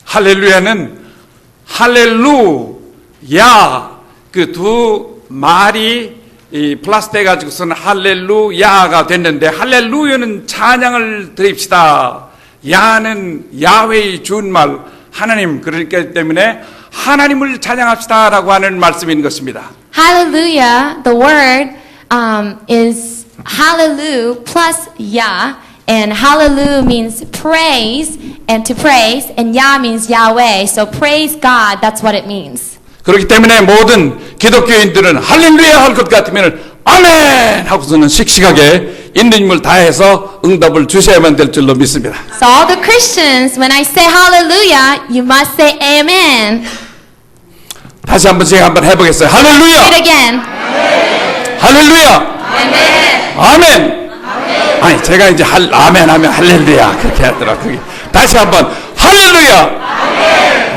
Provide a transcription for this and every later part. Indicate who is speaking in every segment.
Speaker 1: 할렐루야는 할렐루야 그 두 말이 플러스 돼 가지고서는 할렐루야가 됐는데, 할렐루야는 찬양을 드립시다. 야는 야훼의 준말 하나님, 그러니까 때문에 하나님을 찬양합시다라고 하는 말씀인 것입니다.
Speaker 2: Hallelujah, the word is hallelujah plus Yah, and hallelujah means praise, and to praise, and Yah means Yahweh. So praise God, that's what it means.
Speaker 1: 그렇기 때문에 모든 기독교인들은 할렐루야 할 것 같으면 아멘 하고서는 씩씩하게 있는 힘을 다해서 응답을 주셔야만 될 줄로 믿습니다.
Speaker 2: So all the Christians, when I say hallelujah, you must say amen.
Speaker 1: 다시 한번 제가 한번 해보겠어요. 할렐루야.
Speaker 2: Say it again.
Speaker 1: 할렐루야.
Speaker 2: Amen.
Speaker 1: 아멘. 아니 제가 이제 아멘 하면 할렐루야 그렇게 하더라고요. 다시 한번 할렐루야.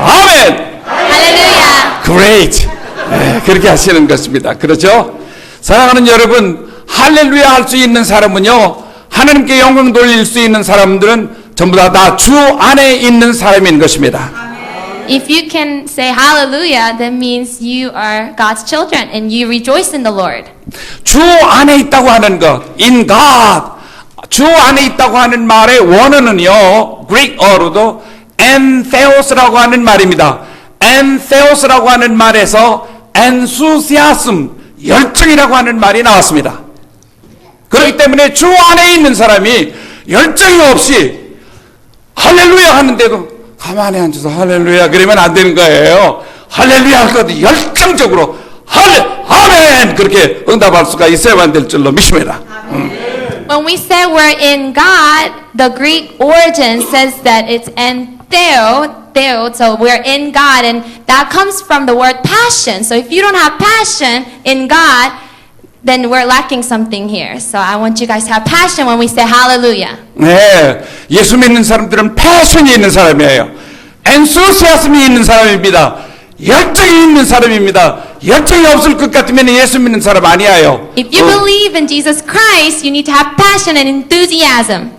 Speaker 1: 아멘.
Speaker 2: Hallelujah.
Speaker 1: Great. 네, 그렇게 하시는 것입니다. 그렇죠? 사랑하는 여러분, 할렐루야 할 수 있는 사람은요, 하나님께 영광 돌릴 수 있는 사람들은 전부 다 주 안에 있는 사람인 것입니다.
Speaker 2: If you can say hallelujah, that means you are God's children and you rejoice in the Lord.
Speaker 1: 주 안에 있다고 하는 것, in God, 주 안에 있다고 하는 말의 원어는요, 그리크어로도 엔테오스라고 하는 말입니다. 엔테오스라고 하는 말에서 enthusiasm, 열정이라고 하는 말이 나왔습니다. 그렇기 때문에 주 안에 있는 사람이 열정이 없이 할렐루야 하는데도 가만히 앉아서 할렐루야 그러면 안 되는 거예요. 할렐루야 할 것도 열정적으로 아멘 그렇게 응답할 수가 있어야만 될 줄로 믿습니다.
Speaker 2: When we say we're in God, the Greek origin says that it's entheo, so we're in God, and that comes from the word passion. So if you don't have passion in God, then we're lacking something here. So I want you guys to have passion when we say hallelujah.
Speaker 1: 네, 예수 믿는 사람들은 패션이 있는 사람이에요. 엔소시아스미 있는 사람입니다. 열정이 있는 사람입니다. 열정이 없을 것 같으면 예수 믿는 사람 아니에요.
Speaker 2: If you believe in Jesus Christ, you need to have passion and enthusiasm.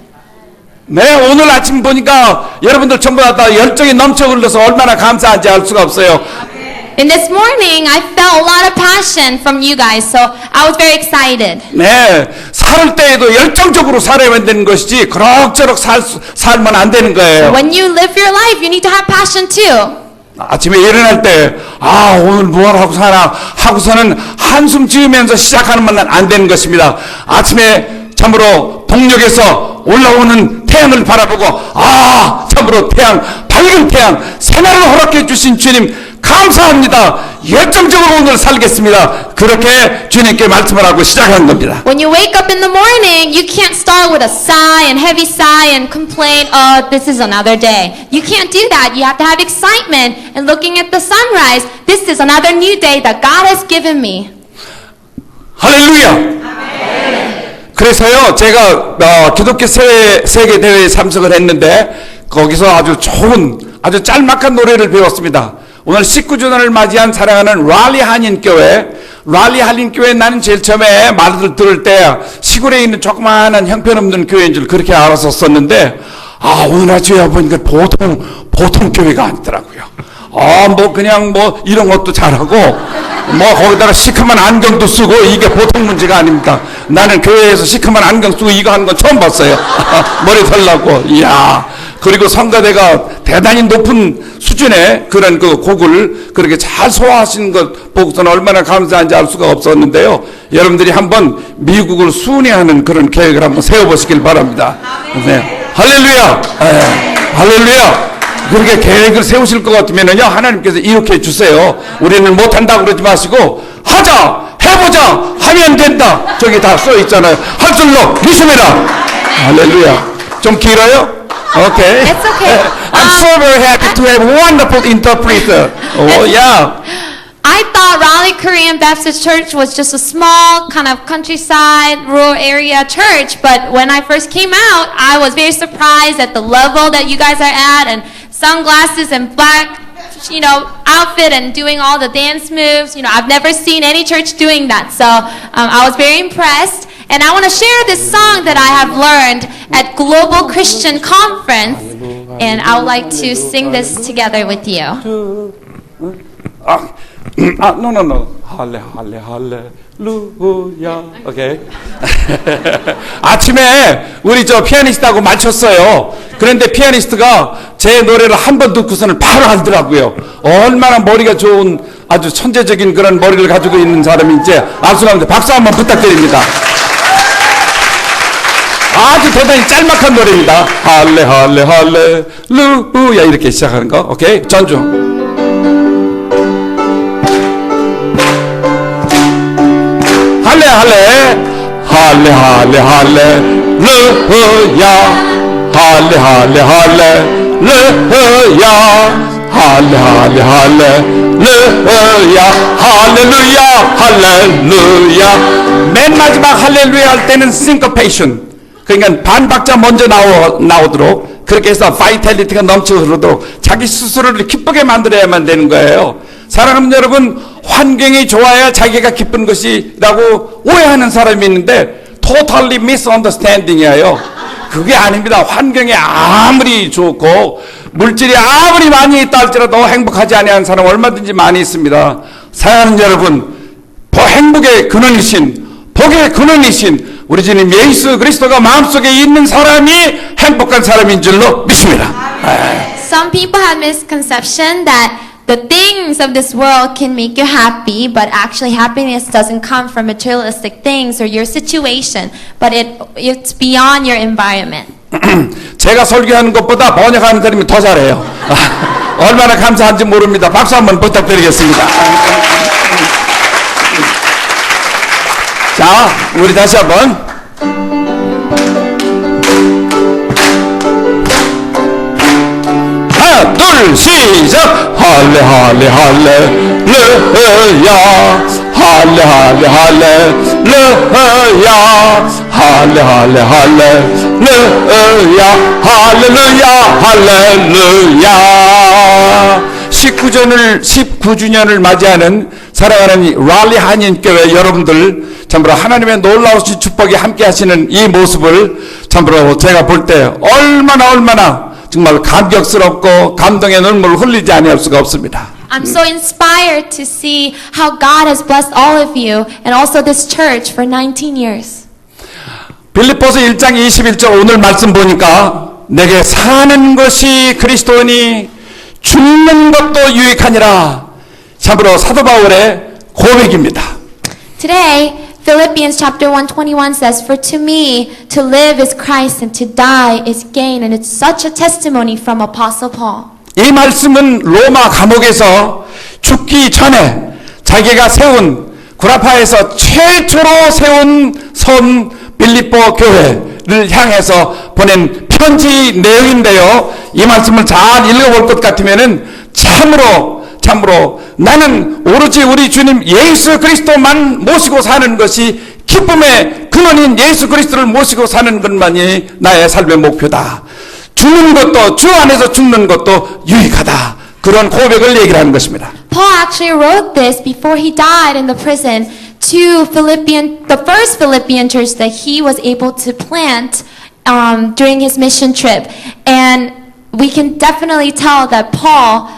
Speaker 1: 네, 오늘 아침 보니까 여러분들 전부 다 열정이 넘쳐 흘러서 얼마나 감사한지 알 수가 없어요.
Speaker 2: And this morning, I felt a lot of passion from you guys, so I was very excited.
Speaker 1: 네, 살 때에도 열정적으로 살아야 되는 것이지 그럭저럭 살면 안 되는 거예요.
Speaker 2: When you live your life, you need to have passion too.
Speaker 1: 아침에 일어날 때, 오늘 무엇 하고 사나 하고서는 한숨 지으면서 시작하는 건 안 되는 것입니다. 아침에 참으로 동력에서 올라오는 태양을 바라보고, 참으로 태양, 밝은 태양, 새날을 허락해 주신 주님, 감사합니다. 열정적으로 오늘 살겠습니다. 그렇게 주님께 말씀을 하고 시작한 겁니다.
Speaker 2: When you wake up in the morning, you can't start with a sigh and heavy sigh and complain, this is another day. You can't do that. You have to have excitement and looking at the sunrise. This is another new day that God has given me.
Speaker 1: 할렐루야. 그래서요, 제가 기독교 세계 대회에 참석을 했는데 거기서 아주 좋은, 아주 짤막한 노래를 배웠습니다. 오늘 19주년을 맞이한 사랑하는 랄리 한인교회 나는 제일 처음에 말을 들을 때 시골에 있는 조그마한 형편없는 교회인 줄 그렇게 알았었는데, 오늘 아침에 보니까 보통 교회가 아니더라고요. 그냥 이런 것도 잘하고, 거기다가 시커먼 안경도 쓰고, 이게 보통 문제가 아닙니다. 나는 교회에서 시커먼 안경 쓰고 이거 하는 건 처음 봤어요. 머리 털라고. 이야. 그리고 성가대가 대단히 높은 수준의 그런 그 곡을 그렇게 잘 소화하시는 것 보고서는 얼마나 감사한지 알 수가 없었는데요. 여러분들이 한번 미국을 순회하는 그런 계획을 한번 세워보시길 바랍니다. 네. 할렐루야! 할렐루야! 그렇게 계획을 세우실 것 같으면요, 하나님께서 이렇게 주세요. 우리는 못한다고 그러지 마시고, 하자! 해보자! 하면 된다! 저기 다 써 있잖아요. 할 줄로 믿습니다! 할렐루야! 좀 길어요? Okay.
Speaker 2: It's okay.
Speaker 1: I'm so very happy to have a wonderful interpreter. Yeah.
Speaker 2: I thought Raleigh Korean Baptist Church was just a small kind of countryside, rural area church, but when I first came out, I was very surprised at the level that you guys are at, and sunglasses and black, outfit and doing all the dance moves. I've never seen any church doing that, so I was very impressed. And I want to share this song that I have learned at Global Christian Conference, and I would like to sing this together with you.
Speaker 1: no. 할렐루야. 오케이. 아침에 우리 저 피아니스트하고 맞췄어요. 그런데 피아니스트가 제 노래를 한 번 듣고서는 바로 알더라고요. 얼마나 머리가 좋은 아주 천재적인 그런 머리를 가지고 있는 사람인지 알 수가 없는데 박수 한번 부탁드립니다. 아주 대단히 짤막한 노래입니다. 할렐루야 이렇게 시작하는 거. 오케이. 전주. 할렐루야. 맨 마지막 할렐루야 할 때는 syncopation. 그러니까 반박자 먼저 나오도록 그렇게 해서 바이탈리티가 넘쳐 흐르도록 자기 스스로를 기쁘게 만들어야만 되는 거예요. 사랑하는 여러분, 환경이 좋아야 자기가 기쁜 것이라고 오해하는 사람이 있는데 totally misunderstanding이에요. 그게 아닙니다. 환경이 아무리 좋고 물질이 아무리 많이 있다 할지라도 행복하지 아니하는 사람 얼마든지 많이 있습니다. 사랑하는 여러분, 행복의 근원이신 복의 근원이신 우리 주님 예수 그리스도가 마음속에 있는 사람이 행복한 사람인 줄로 믿습니다.
Speaker 2: Some people have misconception that the things of this world can make you happy, but actually happiness doesn't come from materialistic things or your situation, but it's beyond your environment.
Speaker 1: 제가 설교하는 것보다 번역하는 사람이 더 잘해요. 얼마나 감사한지 모릅니다. 박수 한번 부탁드리겠습니다. 자, 우리 다시 한번. 하나, 둘, 시작! 할렐루야, 할렐루야, 할렐루야. 19주년을 맞이하는 사랑하는 랄리 한인교회 여러분들, 참으로 하나님의 놀라우신 축복이 함께 하시는 이 모습을 참으로 제가 볼 때 얼마나 정말 감격스럽고 감동의 눈물을 흘리지 아니할 수가 없습니다.
Speaker 2: I'm so inspired to see how God has blessed all of you and also this church for 19 years.
Speaker 1: 빌립보서 1장 21절 오늘 말씀 보니까 내게 사는 것이 그리스도니 죽는 것도 유익하니라. 참으로 사도 바울의 고백입니다.
Speaker 2: Today, Philippians chapter 1:21 says, "For to me to live is Christ and to die is gain." And it's such a testimony from Apostle Paul.
Speaker 1: 이 말씀은 로마 감옥에서 죽기 전에 자기가 세운 구라파에서 최초로 세운 선 빌립보 교회를 향해서 보낸 편지 내용인데요. 이 말씀을 잘 읽어볼 것 같으면은 참으로 나는 오로지 우리 주님 예수 그리스도만 모시고 사는 것이 기쁨의 근원인 예수 그리스도를 모시고 사는 것만이 나의 삶의 목표다. 죽는 것도 주 안에서 죽는 것도 유익하다. 그런 고백을 얘기를 하는 것입니다.
Speaker 2: Paul actually wrote this before he died in the prison to the first Philippian church that he was able to plant during his mission trip. And we can definitely tell that Paul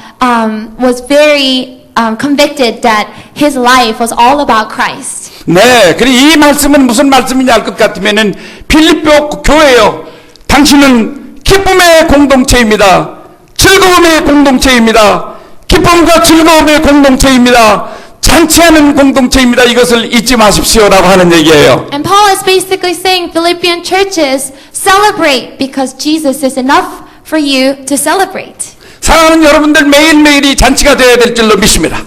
Speaker 2: was very convicted that his life was all about Christ.
Speaker 1: 네, 그리고 이 말씀은 무슨 말씀이냐 할 것 같으면은 빌립보 교회요. 당신은 기쁨의 공동체입니다. 즐거움의 공동체입니다. 기쁨과 즐거움의 공동체입니다. 잔치하는 공동체입니다. 이것을 잊지 마십시오라고 하는 얘기예요.
Speaker 2: And Paul is basically saying Philippian churches celebrate because Jesus is enough for you to celebrate.
Speaker 1: 사랑하는 여러분들 매일매일이 잔치가 되어야 될 줄로 믿습니다.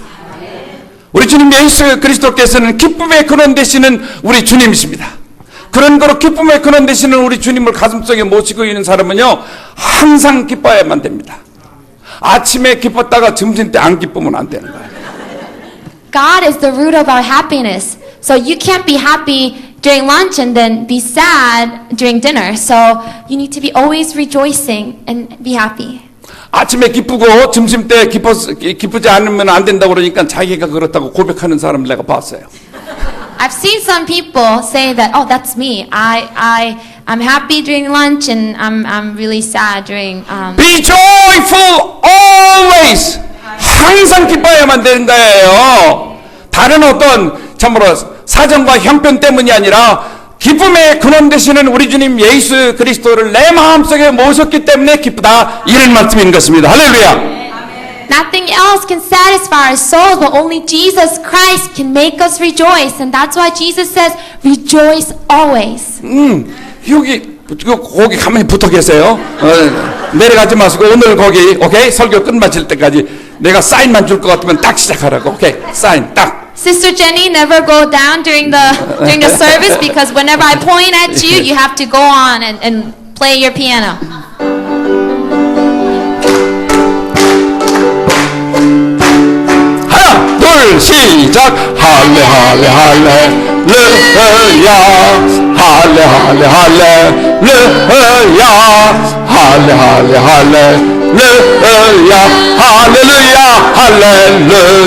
Speaker 1: 우리 주님 예수 그리스도께서는 기쁨의 근원 되시는 우리 주님이십니다. 그런 거로 기쁨의 근원 되시는 우리 주님을 가슴속에 모시고 있는 사람은요 항상 기뻐야만 됩니다. 아침에 기뻤다가 점심 때 안 기쁘면 안 되는 거예요.
Speaker 2: God is the root of our happiness. So you can't be happy during lunch and then be sad during dinner. So you need to be always rejoicing and be happy.
Speaker 1: 아침에 기쁘고 점심 때 기쁘지 않으면 안 된다고 그러니까 자기가 그렇다고 고백하는 사람을 내가 봤어요.
Speaker 2: I've seen some people say that, oh, that's me. I'm happy during lunch and I'm really sad during.
Speaker 1: Be joyful always. 항상 기뻐야만 되는 거예요. 다른 어떤 참으로 사정과 형편 때문이 아니라 기쁨의 근원 되시는 우리 주님 예수 그리스도를 내 마음속에 모셨기 때문에 기쁘다. 이런 말씀인 것입니다. 할렐루야.
Speaker 2: Nothing else can satisfy our souls, but only Jesus Christ can make us rejoice. And that's why Jesus says, rejoice always.
Speaker 1: 거기 가만히 붙어 계세요. 내려가지 마시고 오늘 거기 오케이 설교 끝마칠 때까지 내가 사인만 줄 것 같으면 딱 시작하라고. 오케이 사인 딱.
Speaker 2: Sister Jenny, never go down during the service because whenever I point at you, you have to go on and play your piano.
Speaker 1: 하나 둘 시작. 할래 할래 할렐루야 할래 할래 할렐루야 할래 할래 할렐루야 할렐루야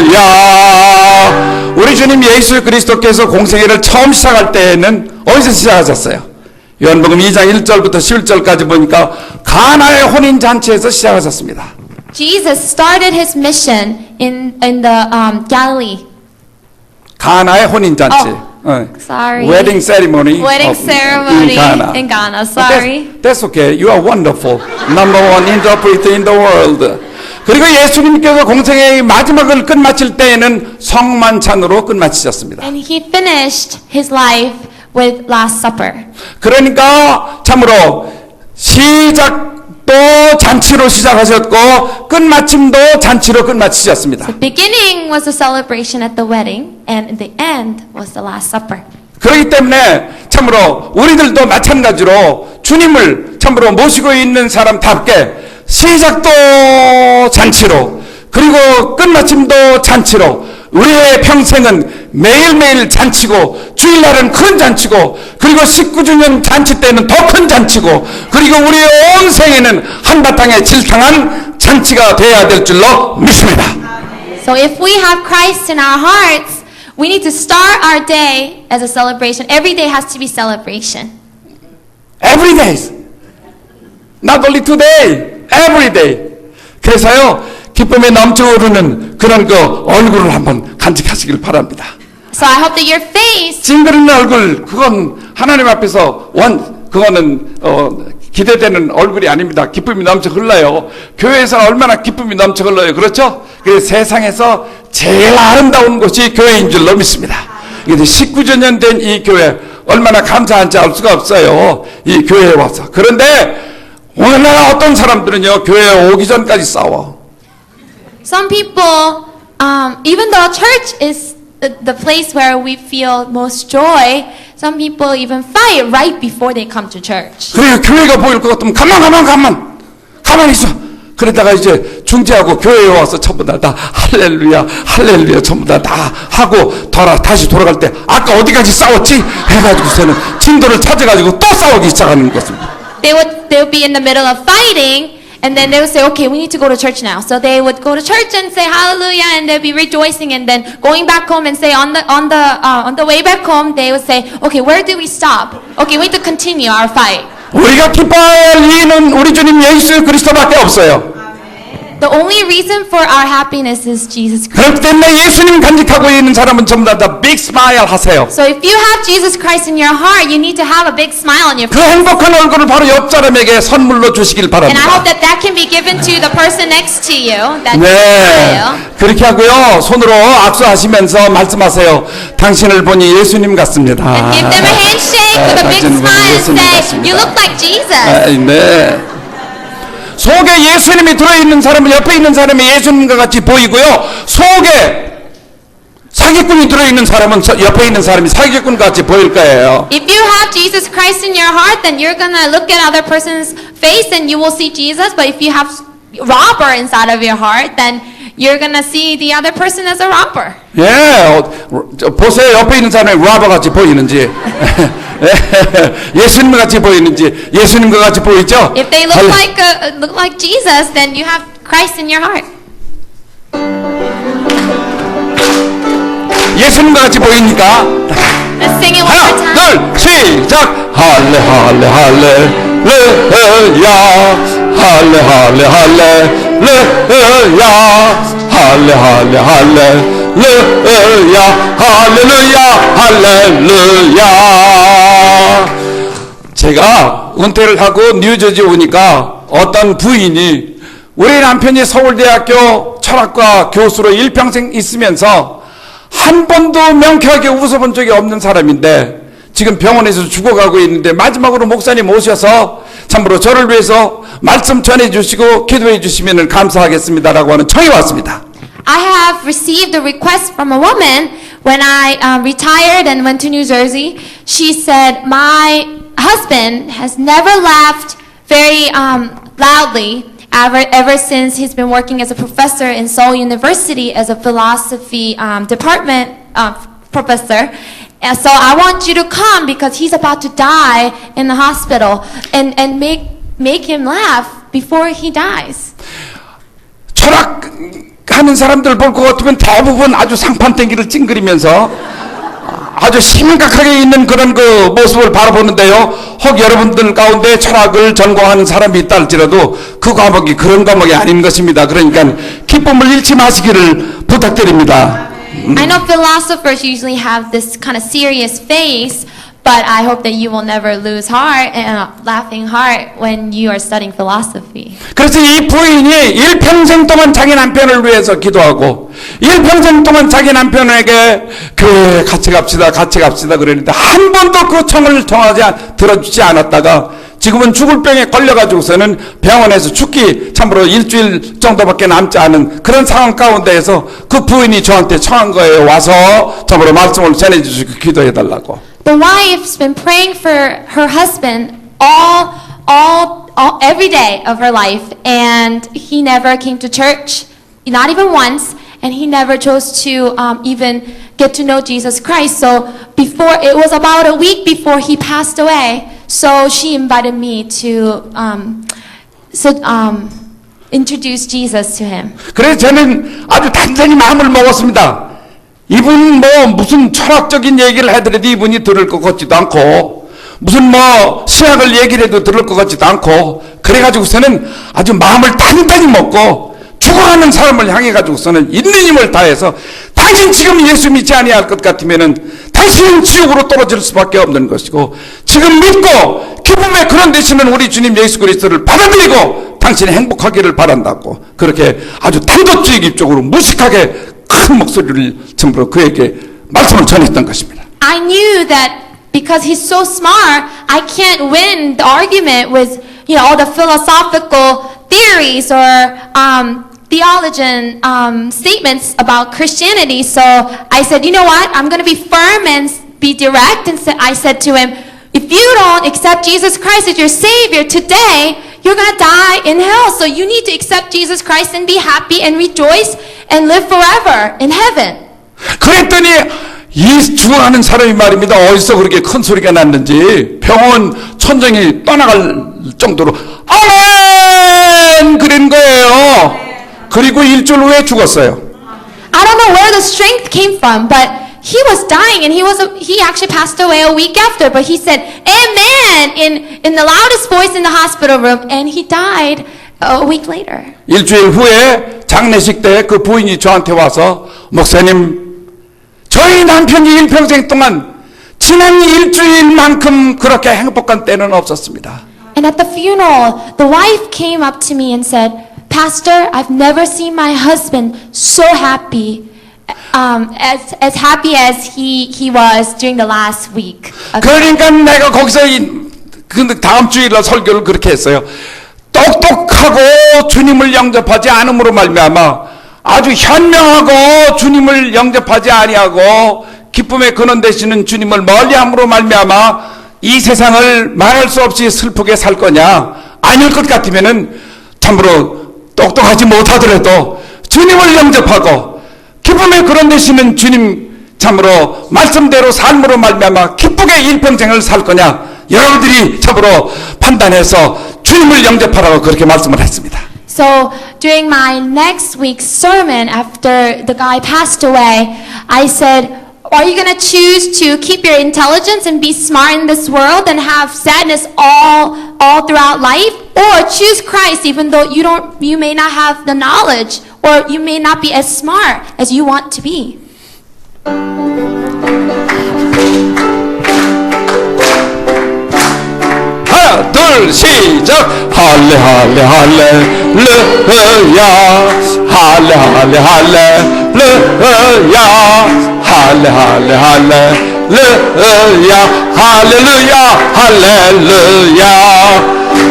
Speaker 1: 할렐루야. 우리 주님 예수 그리스도께서 공생애를 처음 시작할 때에는 어디서 시작하셨어요? 요한복음 2장 1절부터 11절까지 보니까 가나의 혼인 잔치에서 시작하셨습니다.
Speaker 2: Jesus started his mission in the Galilee.
Speaker 1: 가나의 혼인 잔치.
Speaker 2: Sorry.
Speaker 1: Wedding ceremony.
Speaker 2: Wedding ceremony
Speaker 1: in Ghana.
Speaker 2: Sorry.
Speaker 1: That's okay. You are wonderful. Number one interpreter in the world. 그리고 예수님께서 공생애의 마지막을 끝마칠 때에는 성만찬으로 끝마치셨습니다.
Speaker 2: And he finished his life with Last Supper.
Speaker 1: 그러니까 참으로 시작도 잔치로 시작하셨고 끝마침도 잔치로 끝마치셨습니다.
Speaker 2: The beginning was the celebration at the wedding, and the end was the Last Supper.
Speaker 1: 그렇기 때문에 참으로 우리들도 마찬가지로 주님을 참으로 모시고 있는 사람답게 시작도 잔치로 그리고 끝마침도 잔치로 우리의 평생은 매일매일 잔치고 주일날은 큰 잔치고 그리고 19주년 잔치 때는 더 큰 잔치고 그리고 우리의 온 생에는 한바탕에 질탕한 잔치가 되어야 될 줄로 믿습니다.
Speaker 2: So if we have Christ in our hearts, we need to start our day as a celebration. Every day has to be celebration.
Speaker 1: Every day. Not only today. Every day. 그래서요 기쁨에 넘쳐오르는 그런 그 얼굴을 한번 간직하시길 바랍니다.
Speaker 2: So I hope that your face,
Speaker 1: 찡그리는 얼굴 그건 하나님 앞에서 그거는 기대되는 얼굴이 아닙니다. 기쁨이 넘쳐 흘러요. 교회에서 얼마나 기쁨이 넘쳐 흘러요. 그렇죠? 그래서 세상에서 제일 아름다운 곳이 교회인 줄로 믿습니다. 이제 19주년 된 이 교회 얼마나 감사한지 알 수가 없어요. 이 교회에 와서. 그런데 오늘날 어떤 사람들은요 교회에 오기 전까지 싸워.
Speaker 2: some people, even though church is the place where we feel most joy, some people even fight right before they come to church.
Speaker 1: 그래요. 교회가 보일 것 같으면 가만히 있어. 그러다가 이제 중재하고 교회에 와서 전부 다 할렐루야 전부 다 하고 다시 돌아갈 때 아까 어디까지 싸웠지? 해가지고서는 진도를 찾아가지고 또 싸우기 시작하는 것입니다.
Speaker 2: They would be in the middle of fighting, and then they would say, okay, we need to go to church now. So they would go to church and say hallelujah, and they'd be rejoicing, and then going back home and say on the way back home, they would say, okay, where did we stop? Okay, we need to continue our fight.
Speaker 1: 우리가 기뻐할 이유는 우리 주님 예수 그리스도밖에 없어요.
Speaker 2: The only reason for our happiness is Jesus Christ.
Speaker 1: 그렇기 때문에 예수님 간직하고 있는 사람은 전부 다 big smile 하세요.
Speaker 2: So if you have Jesus Christ in your heart, you need to have a big smile on your
Speaker 1: 그
Speaker 2: face.
Speaker 1: 행복한 얼굴을 바로 옆 사람에게 선물로 주시길
Speaker 2: And I
Speaker 1: 바랍니다.
Speaker 2: hope that can be given to the person next to you. That
Speaker 1: 네,
Speaker 2: smile.
Speaker 1: 그렇게 하고요. 손으로 악수하시면서 말씀하세요. 당신을 보니 예수님 같습니다.
Speaker 2: And give them a handshake with a big
Speaker 1: 당신을 보니
Speaker 2: smile and
Speaker 1: 예수님
Speaker 2: say,
Speaker 1: 같습니다.
Speaker 2: you look like Jesus.
Speaker 1: 네. 속에 예수님이 들어있는 사람은 옆에 있는 사람이 예수님과 같이 보이고요. 속에 사기꾼이 들어있는 사람은 옆에 있는 사람이 사기꾼 같이 보일 거예요.
Speaker 2: If you have Jesus Christ in your heart, then you're gonna look at other person's face and you will see Jesus. But if you have robber inside of your heart, then you're gonna see the other person as a robber.
Speaker 1: 예, 보세요. 옆에 있는 사람이 라바 같이 보이는지, 예수님 같이 보이는지, 예수님과 같이 보이죠?
Speaker 2: If they look like Jesus, then you have Christ in your heart.
Speaker 1: 예수님과 같이 보이니까
Speaker 2: Let's sing it one more
Speaker 1: 하나,
Speaker 2: time.
Speaker 1: 둘, 시작. 할래, 할래, 할렐루야. 할래, 할래, 할렐루야. 할래, 할래, 할렐루야. 할렐루야, 할렐루야. 제가 은퇴를 하고 뉴저지 오니까 어떤 부인이 우리 남편이 서울대학교 철학과 교수로 일평생 있으면서 한 번도 명쾌하게 웃어본 적이 없는 사람인데 지금 병원에서 죽어가고 있는데 마지막으로 목사님 오셔서 참으로 저를 위해서 말씀 전해주시고 기도해 주시면 감사하겠습니다라고 하는 청이 왔습니다.
Speaker 2: I have received a request from a woman when I retired and went to New Jersey. She said, my husband has never laughed very loudly ever since he's been working as a professor in Seoul University as a philosophy department professor. And so I want you to come because he's about to die in the hospital and make him laugh before he dies.
Speaker 1: 철학하는 사람들 볼 것 같으면 대부분 아주 상판땡기를 찡그리면서 아주 심각하게 있는 그런 그 모습을 바라보는데요. 혹 여러분들 가운데 철학을 전공하는 사람이 있다 할지라도 그 과목이 그런 과목이 아닌 것입니다. 그러니까 기쁨을 잃지 마시기를 부탁드립니다.
Speaker 2: I know philosophers usually have this kind of serious face, but I hope that you will never lose heart and laughing heart when you are studying philosophy.
Speaker 1: 그래서 이 부인이 일평생 동안 자기 남편을 위해서 기도하고 일평생 동안 자기 남편에게 교회에 같이 갑시다 그랬는데 한 번도 그 청을 들어주지 않았다가 지금은 죽을 병에 걸려가지고서는 병원에서 죽기 참으로 일주일 정도밖에 남지 않은 그런 상황 가운데에서 그 부인이 저한테 청한 거예요. 와서 참으로 말씀을 전해주시고 기도해달라고.
Speaker 2: The wife's been praying for her husband every day of her life, and he never came to church, not even once, and he never chose to even get to know Jesus Christ. So it was about a week before he passed away. So she invited me to introduce Jesus to him.
Speaker 1: 그래서 저는 아주 단단히 마음을 먹었습니다. 이분 뭐 무슨 철학적인 얘기를 해드려도 이분이 들을 것 같지도 않고 무슨 뭐 신학을 얘기를 해도 들을 것 같지도 않고 그래가지고서는 아주 마음을 단단히 먹고 죽어가는 사람을 향해 가지고서는 있는 힘을 다해서 당신 지금 예수 믿지 아니할 것 같으면은 당신은 지옥으로 떨어질 수밖에 없는 것이고 지금 믿고 기쁨의 그런 되시는 우리 주님 예수 그리스도를 받아들이고 당신이 행복하기를 바란다고 그렇게 아주 단도직입적으로 무식하게 큰 목소리를 전부로 그에게 말씀을 전했던 것입니다.
Speaker 2: I knew that because he's so smart, I can't win the argument with all the philosophical theories or theologian statements about Christianity. So I said, you know what? I'm going to be firm and be direct. And I said to him, if you don't accept Jesus Christ as your Savior today, you're going to die in hell. So you need to accept Jesus Christ and be happy and rejoice and live forever in heaven.
Speaker 1: 그랬더니 이 죽어가는 사람이 말입니다. 어디서 그렇게 큰 소리가 났는지 병원 천장이 떠나갈 정도로 아멘! 그런 거예요. 그리고 일주일 후에 죽었어요.
Speaker 2: I don't know where the strength came from, but he was dying and he actually passed away a week after, but he said amen in the loudest voice in the hospital room and he died a week later.
Speaker 1: 일주일 후에 장례식 때 그 부인이 저한테 와서 목사님 저희 남편이 일평생 동안 지난 일주일만큼 그렇게 행복한 때는 없었습니다.
Speaker 2: And at the funeral, the wife came up to me and said, Pastor, I've never seen my husband so happy, as happy as he was during the last week.
Speaker 1: 그러니까 내가 거기서 근데 다음 주일날 설교를 그렇게 했어요. 똑똑하고 주님을 영접하지 않음으로 말미암아 아주 현명하고 주님을 영접하지 아니하고 기쁨의 근원 되시는 주님을 멀리함으로 말미암아 이 세상을 말할 수 없이 슬프게 살 거냐? 아닐 것 같으면은 참으로 똑똑하지 못하더라도 주님을 영접하고 기쁨의 근원 되시는 주님 참으로 말씀대로 삶으로 말미암아 기쁘게 일평생을 살 거냐? 여러분들이 참으로 판단해서 주님을 영접하라고 그렇게 말씀을 했습니다.
Speaker 2: So during my next week's sermon, after the guy passed away, I said, Are you going to choose to keep your intelligence and be smart in this world and have sadness all throughout life, or choose Christ even though you may not have the knowledge or you may not be as smart as you want to be?
Speaker 1: 하나 둘 시작 할래 할래 할렐루야 할래 할래 할렐루야 할래 할래 할렐루야 할렐루야 할렐루야.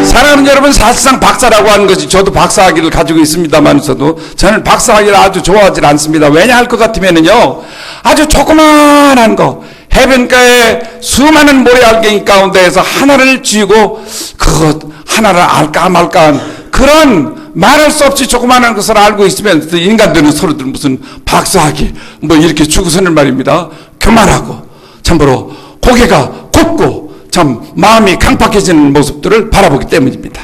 Speaker 1: 사랑하는 여러분, 사실상 박사라고 하는 것이, 저도 박사학위를 가지고 있습니다만서도 저는 박사학위를 아주 좋아하지 않습니다. 왜냐 할 것 같으면은요, 아주 조그만한 거, 해변가에 수많은 모래알갱이 가운데에서 하나를 쥐고 그것 하나를 알까 말까한 그런 말할 수 없이 조그마한 것을 알고 있으면 인간들은 서로들 무슨 박사학위 뭐 이렇게 주고서는 말입니다. 교만하고 참으로 고개가 곱고 참 마음이 강팍해지는 모습들을 바라보기 때문입니다.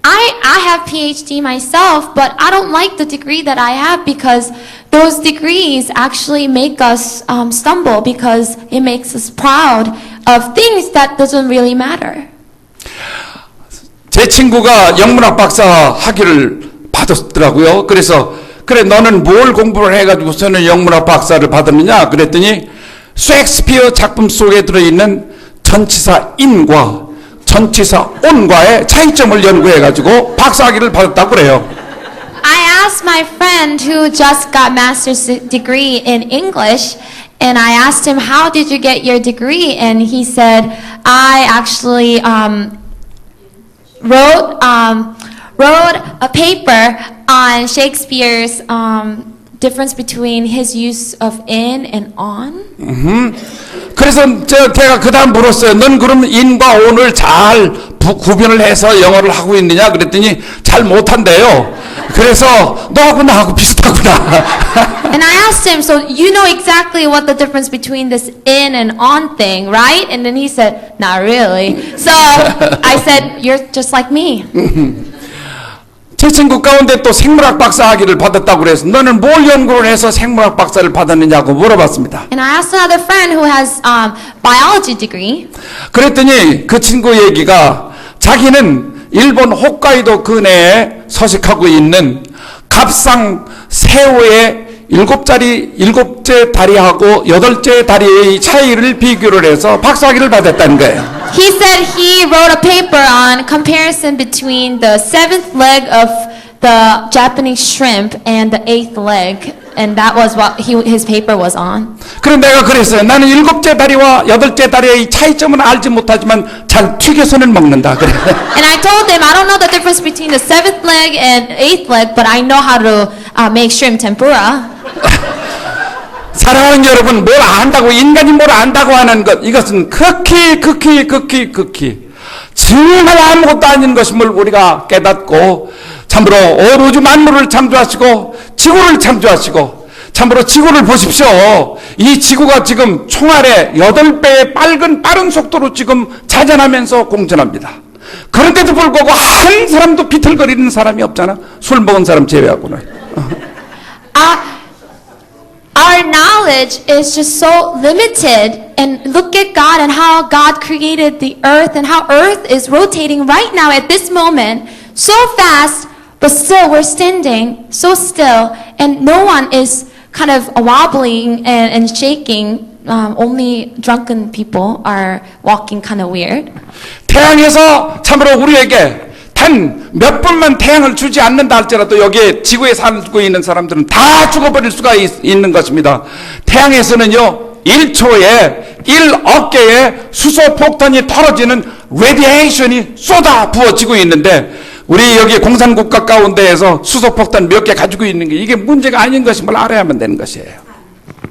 Speaker 2: I have PhD myself, but I don't like the degree that I have because those degrees actually make us stumble because it makes us proud of things that doesn't really matter.
Speaker 1: 제 친구가 영문학 박사 학위를 받았더라고요. 그래서 그래 너는 뭘 공부를 해가지고서는 영문학 박사를 받았느냐 그랬더니 셰익스피어 작품 속에 들어있는 전치사 in과 전치사 on과의 차이점을 연구해가지고 박사학위를 받았다고 그래요.
Speaker 2: I asked my friend who just got master's degree in English, and I asked him, how did you get your degree? And he said, I actually wrote a paper on Shakespeare's difference between his use of in and on.
Speaker 1: 그래서 제가 그 다음 물었어요. 넌 그럼 in과 on을 잘 구별을 해서 영어를 하고 있느냐 그랬더니 잘 못한대요. 그래서 너하고 나하고 비슷하구나.
Speaker 2: And I asked him, so you know exactly what the difference between this in and on thing, right? And then he said, not really. So I said, you're just like me.
Speaker 1: 제 친구 가운데 또 생물학 박사 학위를 받았다고 그래서 너는 뭘 연구를 해서 생물학 박사를 받았느냐고 물어봤습니다.
Speaker 2: And I asked another friend who has biology degree.
Speaker 1: 그랬더니 그 친구 얘기가 자기는 일본 홋카이도 근해에 서식하고 있는 갑상 새우의 일곱째 다리하고 여덟째 다리의 차이를 비교를 해서 박사학위를 받았다는 거예요.
Speaker 2: He said he wrote a paper on comparison between the seventh leg of the Japanese shrimp and the eighth leg, and that was what his paper was on.
Speaker 1: 그럼 내가 그랬어요. 나는 일곱째 다리와 여덟째 다리의 차이점은 알지 못하지만 잘 튀겨서는 먹는다. 그래.
Speaker 2: And I told him I don't know the difference between the seventh leg and eighth leg, but I know how to make shrimp tempura.
Speaker 1: 사랑하는 여러분, 뭘 안다고, 인간이 뭘 안다고 하는 것, 이것은 극히 정말 아무것도 아닌 것임을 우리가 깨닫고 참으로 온 우주 만물을 창조하시고 지구를 창조하시고 참으로 지구를 보십시오. 이 지구가 지금 총알의 8배의 빠른 속도로 지금 자전하면서 공전합니다. 그런데도 불구하고 한 사람도 비틀거리는 사람이 없잖아. 술 먹은 사람 제외하고는.
Speaker 2: Our knowledge is just so limited, and look at God and how God created the earth and how earth is rotating right now at this moment so fast, but still we're standing so still, and no one is kind of wobbling and shaking. Only drunken people are walking kind of weird.
Speaker 1: 태양에서 참으로 우리에게 단 몇 분만 태양을 주지 않는다 할지라도 여기에 지구에 살고 있는 사람들은 다 죽어버릴 수가 있는 것입니다. 태양에서는요 1초에 1억 개의 수소 폭탄이 떨어지는 레디에이션이 쏟아 부어지고 있는데 우리 여기 공산국가 가운데에서 수소 폭탄 몇 개 가지고 있는 게 이게 문제가 아닌 것임을 알아야만 되는 것이에요.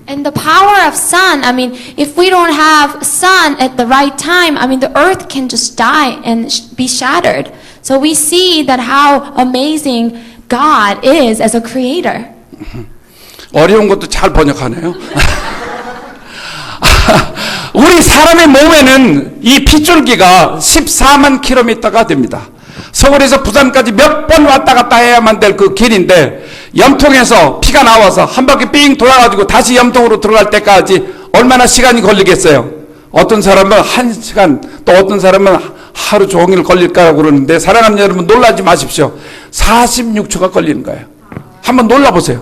Speaker 2: And the power of sun, I mean, if we don't have sun at the right time, I mean, the earth can just die and be shattered. So we see that how amazing God is as a creator.
Speaker 1: 어려운 것도 잘 번역하네요. 우리 사람의 몸에는 이 핏줄기가 14만 킬로미터가 됩니다. 서울에서 부산까지 몇 번 왔다 갔다 해야만 될 그 길인데 염통에서 피가 나와서 한 바퀴 삥 돌아가지고 다시 염통으로 들어갈 때까지 얼마나 시간이 걸리겠어요? 어떤 사람은 1시간, 또 어떤 사람은 하루 종일 걸릴까라고 그러는데, 사랑하는 여러분 놀라지 마십시오. 46초가 걸리는 거예요. 한번 놀라보세요.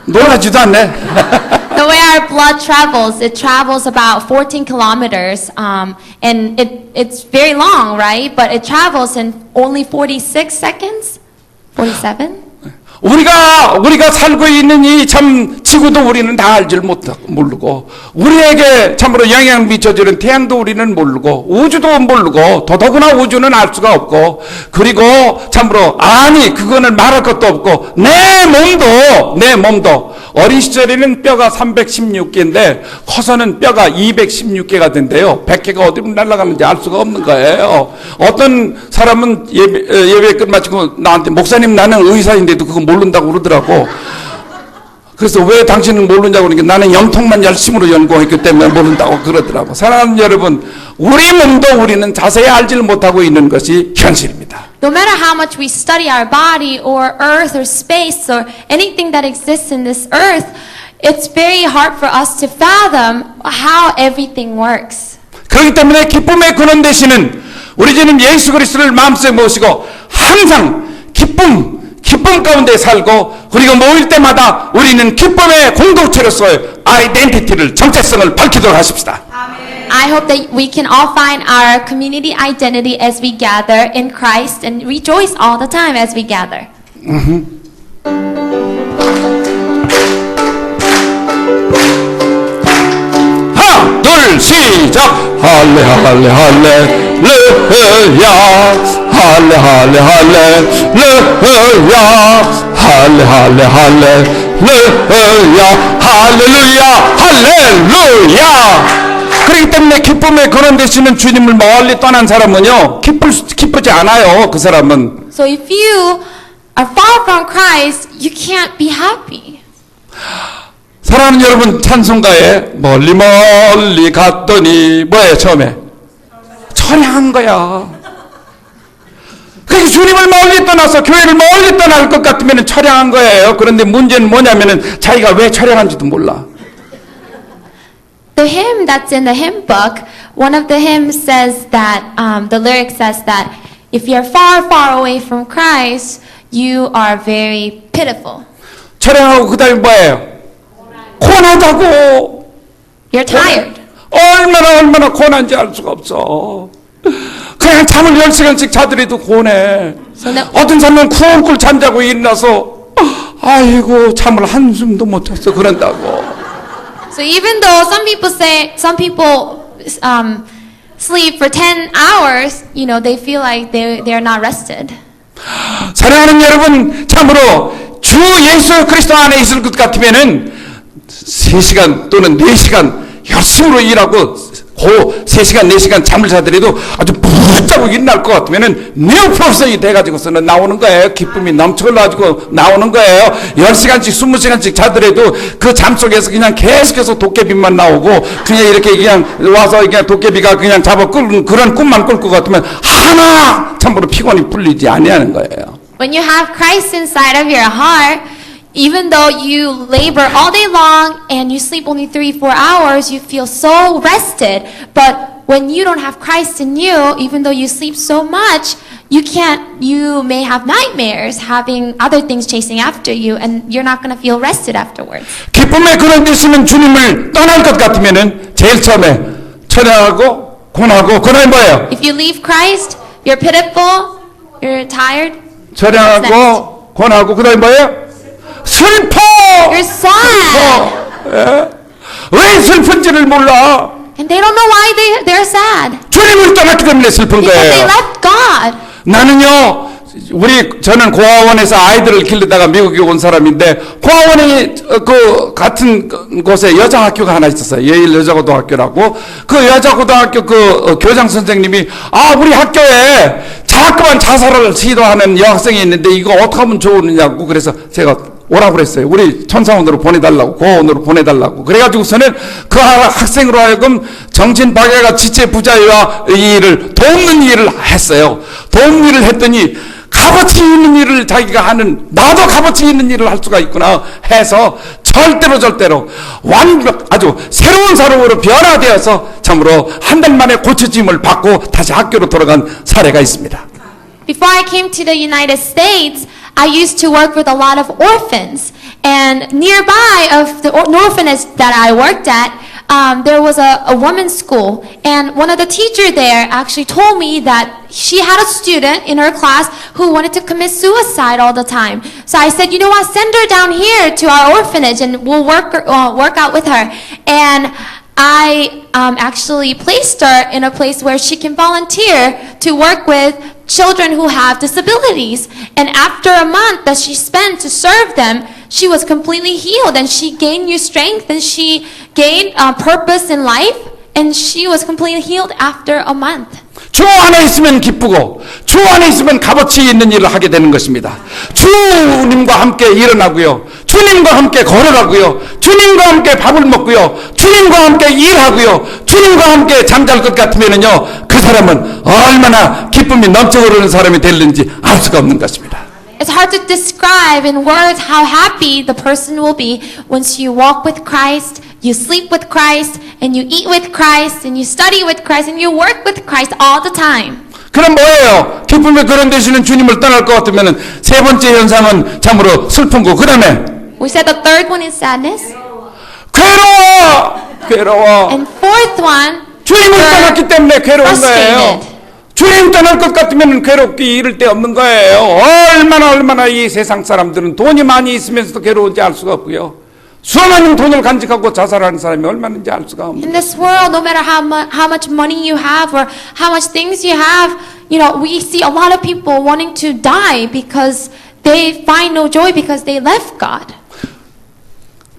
Speaker 1: 놀라지도 않네.
Speaker 2: The way our blood travels, it travels about 14 kilometers, and it's very long, right? But it travels in only 46 seconds? 47?
Speaker 1: 우리가 살고 있는 이 참 지구도 우리는 다 알질 모르고, 우리에게 참으로 영향을 미쳐주는 태양도 우리는 모르고, 우주도 모르고, 더더구나 우주는 알 수가 없고, 그리고 참으로 그거는 말할 것도 없고, 내 몸도 어린 시절에는 뼈가 316개인데 커서는 뼈가 216개가 된대요. 100개가 어디로 날아가는지 알 수가 없는 거예요. 어떤 사람은 예배 끝마치고 나한테, 목사님 나는 의사인데도 그거 모른다고 그러더라고. 그래서 왜 당신은 모르냐고 그러니까, 나는 영통만 열심으로 연구했기 때문에 모른다고 그러더라고. 사랑하는 여러분, 우리 몸도 우리는 자세히 알지를 못하고 있는 것이 현실입니다.
Speaker 2: No matter how much we study our body or earth or space or anything that exists in this earth, it's very hard for us to fathom how everything works.
Speaker 1: 그렇기 때문에 기쁨의 근원 되시는 우리 주님 예수 그리스도를 마음속에 모시고 항상 기쁨 가운데 살고, 그리고 모일 때마다 우리는 기쁨의 공동체로서의 아이덴티티를, 정체성을 밝히도록 하십시다.
Speaker 2: I hope that we can all find our community identity as we gather in Christ and rejoice all the time as we gather.
Speaker 1: 하나, 둘, 시작. 할래 할래 할렐루야, 할래 할래 할렐루야, 할래 할래 할렐루야, 할렐루야, 할렐루야. 그렇기 때문에 기쁨의 근원 되시는 주님을 멀리 떠난 사람은요, 기쁘지 않아요. 그 사람은.
Speaker 2: So if you are far from Christ, you can't be happy.
Speaker 1: 사랑하는 여러분, 찬송가에 멀리 갔더니 뭐예요? 처음에 철회한 거야. 그러니까 주님을 멀리 떠나서 교회를 멀리 떠날 것 같으면 철회한 거예요. 그런데 문제는 뭐냐면은 자기가 왜 철회한지도 몰라.
Speaker 2: The hymn that's in the hymn book, one of the hymns says that, the lyric says that if you're far, far away from Christ, you are very pitiful.
Speaker 1: 철회하고 그 다음에 뭐예요? 고나다고.
Speaker 2: You're tired.
Speaker 1: 얼마나 고난지 알 수가 없어. 그냥 잠을 10시간씩 자더라도 고네. 어떤 사람은 쿨쿨 잠자고 일어나서 아이고 잠을 한숨도 못 잤어 그런다고.
Speaker 2: So even though some people sleep for 10 hours, you know, they feel like they're not rested.
Speaker 1: 사랑하는 여러분, 참으로 주 예수 그리스도 안에 있을 것 같으면은 3시간 또는 4시간 열심으로 일하고 3시간, 4시간 잠을 자더라도 아주 부자고 일어날 것 같으면은 네오프로성이 돼가지고서는 나오는 거예요. 기쁨이 넘쳐가지고 나오는 거예요. 10시간씩, 20시간씩 자더라도 그 잠 속에서 그냥 계속해서 도깨비만 나오고, 그냥 이렇게 그냥 와서 그냥 도깨비가 그냥 잡아 끌는 그런 꿈만 꿀 것 같으면 하나 참으로 피곤이 풀리지 아니하는 거예요.
Speaker 2: When you have Christ inside of your heart, even though you labor all day long and you sleep only 3-4 hours, you feel so rested. But when you don't have Christ in you, even though you sleep so much, you may have nightmares, having other things chasing after you, and you're not going to feel rested afterwards.
Speaker 1: 기쁨의 근원 되시는 주님을 떠날 것 같으면은 제일 처음에 철회하고 고나고, 그다음에 뭐예요?
Speaker 2: If you leave Christ, you're pitiful, you're tired.
Speaker 1: 철회하고 고나고, 그다음에 뭐예요? 슬퍼.
Speaker 2: You're sad.
Speaker 1: 예? 왜 슬픈지를 몰라.
Speaker 2: And they don't know why they're sad.
Speaker 1: 주님을 떠났기 때문에 슬픈
Speaker 2: Because they
Speaker 1: 거예요.
Speaker 2: left God.
Speaker 1: 나는요, 저는 고아원에서 아이들을 기르다가 미국에 온 사람인데, 고아원이 그 같은 곳에 여자 학교가 하나 있었어요. 예일 여자고등학교라고. 그 여자고등학교 그 교장 선생님이, 우리 학교에 자꾸만 자살을 시도하는 여학생이 있는데 이거 어떻게 하면 좋으냐고, 그래서 제가 오라고 그랬어요. 우리 천사원으로 보내달라고, 고아원으로 보내달라고. 그래가지고서는 그 학생으로 하여금 정신박애가 지체부자와 일을 돕는 일을 했어요. 돕는 일을 했더니 값어치 있는 일을 자기가 하는, 나도 값어치 있는 일을 할 수가 있구나 해서 절대로 완벽 아주 새로운 사람으로 변화되어서 참으로 한 달 만에 고쳐짐을 받고 다시 학교로 돌아간 사례가 있습니다.
Speaker 2: Before I came to the United States, I used to work with a lot of orphans. And nearby of the orphanage that I worked at, there was a women's school. And one of the teachers there actually told me that she had a student in her class who wanted to commit suicide all the time. So I said, you know what, send her down here to our orphanage and we'll work out with her. And I actually placed her in a place where she can volunteer to work with children who have disabilities. And after a month that she spent to serve them, she was completely healed and she gained new strength and she gained purpose in life and she was completely healed after a month.
Speaker 1: 주 안에 있으면 기쁘고 주 안에 있으면 값어치 있는 일을 하게 되는 것입니다. 주님과 함께 일어나고요. 주님과 함께 걸어가고요. 주님과 함께 밥을 먹고요. 주님과 함께 일하고요. 주님과 함께 잠잘 것 같으면요. 그 사람은 얼마나 기쁨이 넘쳐 흐르는 사람이 되는지 알 수가 없는 것입니다.
Speaker 2: It's hard to describe in words how happy the person will be once you walk with Christ, you sleep with Christ, and you eat with Christ, and you study with Christ, and you work with Christ all the time.
Speaker 1: 그럼 뭐예요? 기쁨에 그런 되시는 주님을 떠날 것 같으면 세 번째 현상은 참으로 슬픈 거. 그 다음에
Speaker 2: We said the third one is sadness.
Speaker 1: 괴로워.
Speaker 2: And fourth one,
Speaker 1: 주님을 떠났기 때문에 괴로운 거예요.
Speaker 2: frustrated.
Speaker 1: 주님 떠날 것 같으면 괴롭기 이를 데 없는 거예요. 얼마나 이 세상 사람들은 돈이 많이 있으면서도 괴로운지 알 수가 없고요. 수많은 돈을 간직하고 자살하는 사람이 얼마인지 알 수가 없는.
Speaker 2: In this world, no matter how much money you have or how much things you have, we see a lot of people wanting to die because they find no joy because they left God.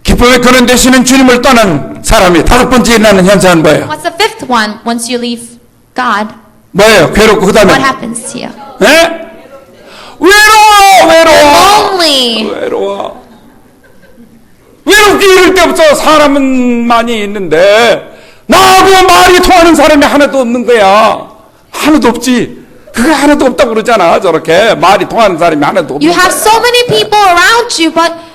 Speaker 1: 기쁨의 근원 되시는 주님을 떠난 사람이 다섯 번째 일어나는 현상은 뭐예요?
Speaker 2: What's the fifth one once you leave God?
Speaker 1: 뭐예요? 괴롭고 그 다음에
Speaker 2: What happens to you?
Speaker 1: 네? 외로워. 외롭게 이럴 데 없어. 사람은 많이 있는데 나하고 말이 통하는 사람이 하나도 없는 거야. 하나도 없지. 그게 하나도 없다고 그러잖아. 저렇게 말이 통하는 사람이 하나도 없는
Speaker 2: You
Speaker 1: 거야.
Speaker 2: have so many people around you, but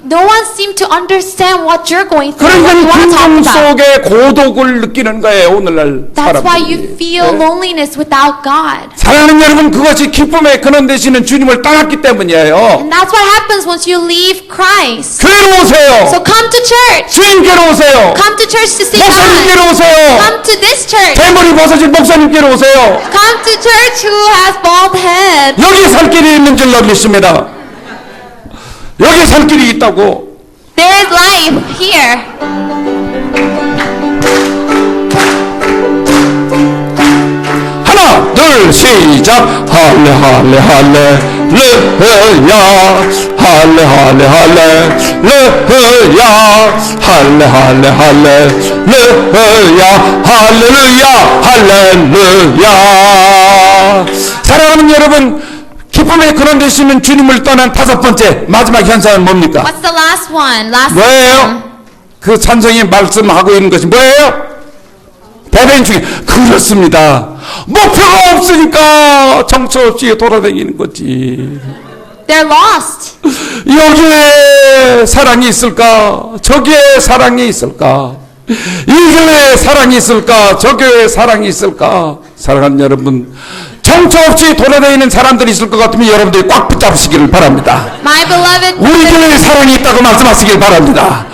Speaker 2: no one seems to understand what you're going through, what you want to talk
Speaker 1: 그러니까
Speaker 2: about.
Speaker 1: 속에 고독을 느끼는 거예요. 오늘날
Speaker 2: That's why
Speaker 1: 사람들이.
Speaker 2: you feel loneliness without God.
Speaker 1: 사랑하는 여러분, 그것이 기쁨의 근원 되시는 주님을 떠났기 때문이에요.
Speaker 2: And that's what happens once you leave Christ.
Speaker 1: 교회로 오세요.
Speaker 2: So come to church.
Speaker 1: 주님께로 오세요.
Speaker 2: Come to church to see
Speaker 1: 목사님께로
Speaker 2: God.
Speaker 1: 오세요.
Speaker 2: Come to this church.
Speaker 1: 대머리 벗어진 목사님께로 오세요.
Speaker 2: Come to church who has bald head.
Speaker 1: 여기 살 길이 있는 줄 믿습니다. 여기 살 길이 있다고.
Speaker 2: There is life here.
Speaker 1: 하나, 둘, 시작. 할래, 할래, 할래, 르야. 할래, 할래, 할래, 르야. 할래, 할래, 할래, 르야. 할렐루야, 할렐루야. 사랑하는 여러분, 기쁨의 근원 되시는 주님을 떠난 다섯 번째 마지막 현상은 뭡니까?
Speaker 2: What's the last one? Last one.
Speaker 1: 뭐예요? 그 찬송이 말씀하고 있는 것이 뭐예요? 대변 중에 그렇습니다. 목표가 없으니까 정처 없이 돌아다니는 거지.
Speaker 2: They're lost.
Speaker 1: 여기에 사랑이 있을까? 저기에 사랑이 있을까? 이 교회에 사랑이 있을까? 저 교회에 사랑이 있을까? 사랑하는 여러분, 정처 없이 돌아다니는 사람들이 있을 것 같으면 여러분들이 꽉 붙잡으시기를 바랍니다.
Speaker 2: My beloved
Speaker 1: 우리 교회에 사랑이 있다고 말씀하시길 바랍니다.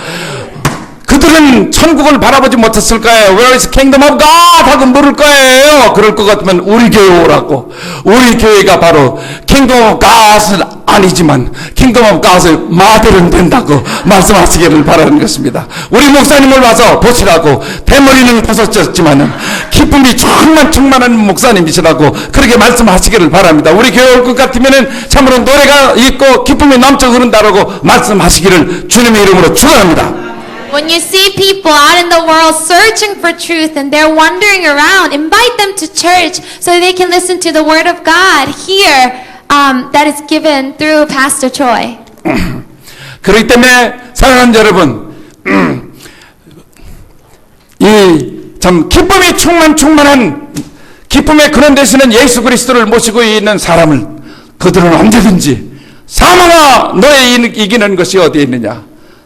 Speaker 1: 그들은 천국을 바라보지 못했을 거예요. Where is kingdom of God? 하고 물을 거예요. 그럴 것 같으면 우리 교회 오라고. 우리 교회가 바로 kingdom of God은 아니지만 kingdom of God의 모델은 된다고 말씀하시기를 바라는 것입니다. 우리 목사님을 와서 보시라고. 대머리는 벗어졌지만은 기쁨이 충만한 목사님이시라고 그렇게 말씀하시기를 바랍니다. 우리 교회 올 것 같으면은 참으로 노래가 있고 기쁨이 넘쳐 흐른다라고 말씀하시기를 주님의 이름으로 축원합니다.
Speaker 2: When you see people out in the world searching for truth and they're wandering around, invite them to church so they can listen to the word of God here that is given through Pastor Choi.
Speaker 1: 그렇기 때문에 사랑하는 여러분, 이 참 기쁨이 충만한 기쁨의 근원 되시는 예수 그리스도를 모시고 있는 사람을 그들은 언제든지 사망아 너의 이기는 것이 어디에 있느냐?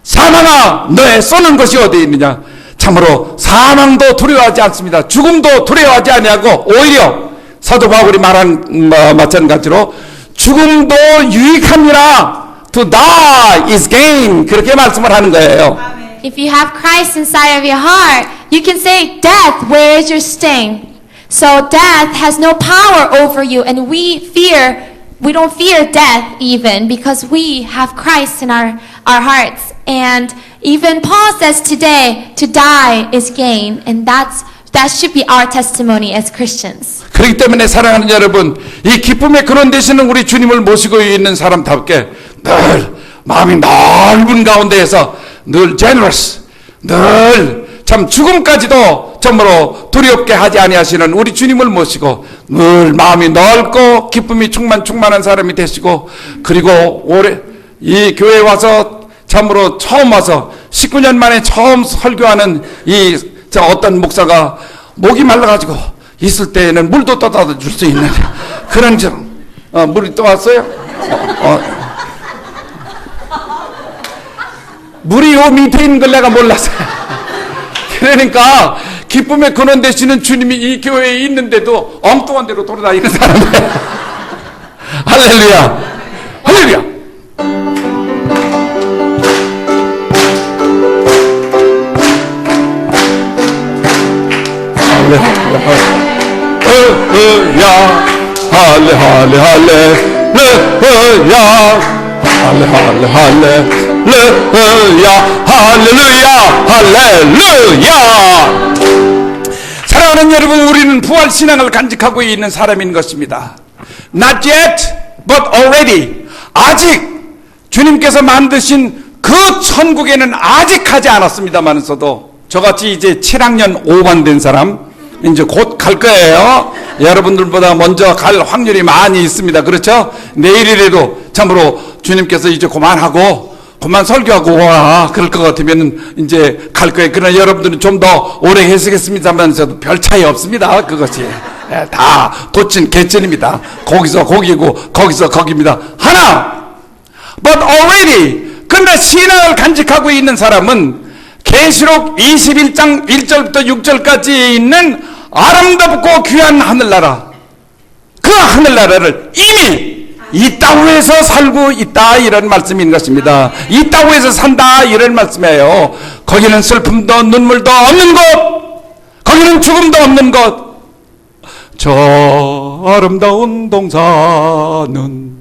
Speaker 1: 사망아 너의 쏘는 것이 어디 있느냐. 참으로 사망도 두려워하지 않습니다. 죽음도 두려워하지 아니하고 오히려 사도 바울이 말한 마찬가지로 죽음도 유익함이라. To die is gain. 그렇게 말씀을 하는 거예요.
Speaker 2: If you have Christ inside of your heart, you can say, death, where is your sting? So death has no power over you, and we don't fear death even because we have Christ in our hearts. And even Paul says today, to die is gain, and that should be our testimony as Christians.
Speaker 1: 그렇기 때문에 사랑하는 여러분, 이 기쁨의 근원 되시는 우리 주님을 모시고 있는 사람답게 늘 마음이 넓은 가운데에서 늘 generous, 늘 참 죽음까지도 참으로 두렵게 하지 아니하시는 우리 주님을 모시고 늘 마음이 넓고 기쁨이 충만한 사람이 되시고, 그리고 올해 이 교회에 와서 참으로 처음 와서 19년 만에 처음 설교하는 어떤 목사가 목이 말라가지고 있을 때에는 물도 떠다 줄 수 있는 그런 물이 또 왔어요? 물이 요 밑에 있는 걸 내가 몰랐어요. 그러니까 기쁨의 근원 되시는 주님이 이 교회에 있는데도 엉뚱한 데로 돌아다니는 사람이에요. 할렐루야. 할렐루야. 할렐루야. 할렐루야. 사랑하는 여러분, 우리는 부활 신앙을 간직하고 있는 사람인 것입니다. Not yet, but already. 아직 주님께서 만드신 그 천국에는 아직 가지 않았습니다만서도 저같이 이제 7학년 5반 된 사람 이제 곧 갈 거예요. 여러분들보다 먼저 갈 확률이 많이 있습니다. 그렇죠? 내일이라도 참으로 주님께서 이제 그만 설교하고 와 그럴 것 같으면 이제 갈 거예요. 그러나 여러분들은 좀 더 오래 계시겠습니다만서도 별 차이 없습니다. 그것이 다 고친 개천입니다. 거기서 거기고 거기서 거기입니다. 하나, but already. 그러나 신앙을 간직하고 있는 사람은 계시록 21장 1절부터 6절까지 있는 아름답고 귀한 하늘나라, 그 하늘나라를 이미 이 땅에서 살고 있다, 이런 말씀인 것입니다. 이 땅에서 산다, 이런 말씀이에요. 거기는 슬픔도 눈물도 없는 곳, 거기는 죽음도 없는 곳. 저 아름다운 동산은,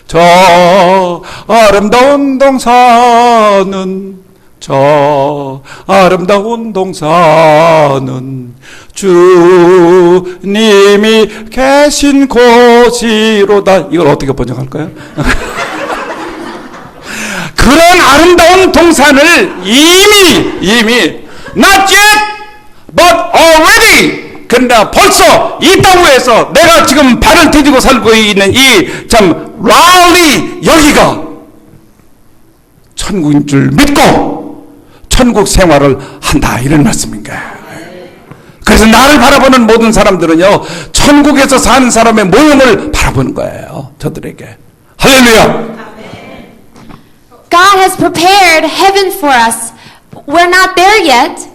Speaker 1: 저 아름다운 동산은, 저 아름다운 동산은 주님이 계신 곳이로다. 이걸 어떻게 번역할까요? 그런 아름다운 동산을 이미 not yet but already, 그러나 벌써 이 땅에서 내가 지금 발을 디디고 살고 있는 이 참 라울리 여기가 천국인 줄 믿고 천국 생활을 한다, 이런 말씀인가요? 그래서 나를 바라보는 모든 사람들은요, 천국에서 사는 사람의 모형을 바라보는 거예요, 저들에게. 할렐루야.
Speaker 2: God has prepared heaven for us. We're not there yet,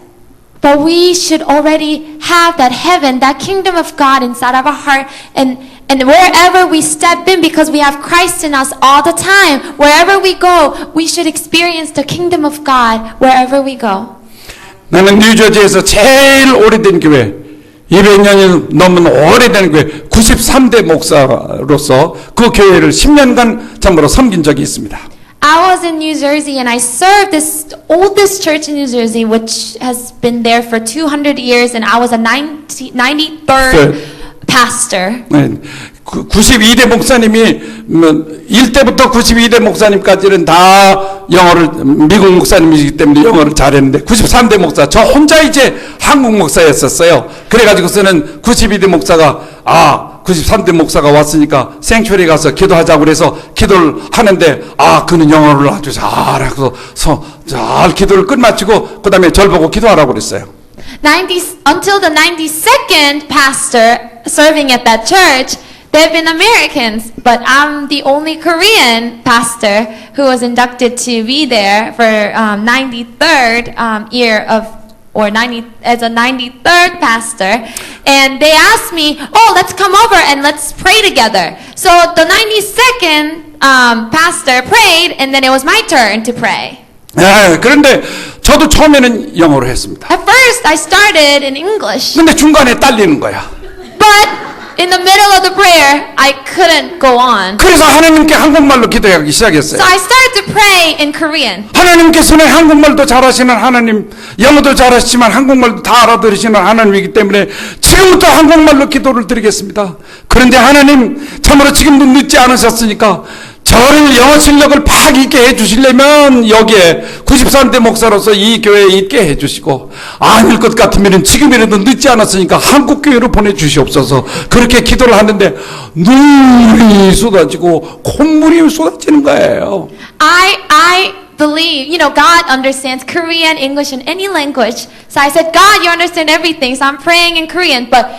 Speaker 2: but we should already have that heaven, that kingdom of God inside of our heart, and wherever we step in, because we have Christ in us all the time, wherever we go, we should experience the kingdom of God wherever we go.
Speaker 1: 나는 뉴저지에서 제일 오래된 교회, 200년이 넘은 오래된 교회 93대 목사로서 그 교회를 10년간 참으로 섬긴 적이 있습니다.
Speaker 2: I was in New Jersey and I served this oldest church in New Jersey, which has been there for 200 years, and I was a 93rd pastor.
Speaker 1: 92대 목사님이 1대부터 92대 목사님까지는 다 영어를, 미국 목사님이기 때문에 영어를 잘했는데 93대 목사, 저 혼자 이제 한국 목사였었어요. 그래가지고서는 92대 목사가 93대 목사가 왔으니까 생츄리 가서 기도하자고 그래서 기도를 하는데 그는 영어를 아주 잘하고 잘 기도를 끝마치고 그 다음에 절 보고 기도하라고 그랬어요.
Speaker 2: Until the 92nd pastor serving at that church, They've been Americans, but I'm the only Korean pastor who was inducted to be there for 93rd year of, or 90 as a 93rd pastor. And they asked me, oh, let's come over and let's pray together. So the 92nd pastor prayed, and then it was my turn to pray.
Speaker 1: 예, 그런데 저도 처음에는 영어로 했습니다.
Speaker 2: At first, I started in English,
Speaker 1: 근데 중간에 딸리는 거야.
Speaker 2: but in the middle of the prayer, I couldn't go on.
Speaker 1: 그래서 하나님께 한국말로 기도하기
Speaker 2: So
Speaker 1: 시작했어요.
Speaker 2: I started to pray in Korean.
Speaker 1: 하나님께서는 한국말도 잘하시는 하나님, 영어도 잘하시지만 한국말도 다 알아들으시는 하나님이기 때문에 지금부터 한국말로 기도를 드리겠습니다. 그런데 하나님, 참으로 지금도 늦지 않으셨으니까 저를 영어 실력을 팍 있게 해주시려면 여기에 93대 목사로서 이 교회에 있게 해주시고, 아닐 것 같으면 지금이라도 늦지 않았으니까 한국 교회로 보내주시옵소서. 그렇게 기도를 하는데 눈물이 쏟아지고 콧물이 쏟아지는 거예요.
Speaker 2: I believe, God understands Korean, English, and any language. So I said, God, you understand everything. So I'm praying in Korean, but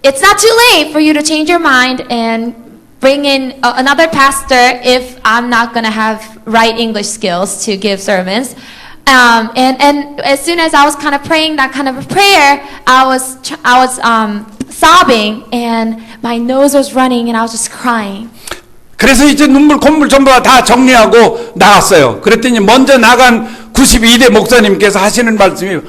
Speaker 2: it's not too late for you to change your mind and bring in another pastor if I'm not going to have right English skills to give sermons. And as soon as I was kind of praying that kind of a prayer, I was sobbing and my nose was running and I was just crying.
Speaker 1: 그래서 이제 눈물 콧물 전부 다 정리하고 나갔어요. 그랬더니 먼저 나간 92대 목사님께서 하시는 말씀이,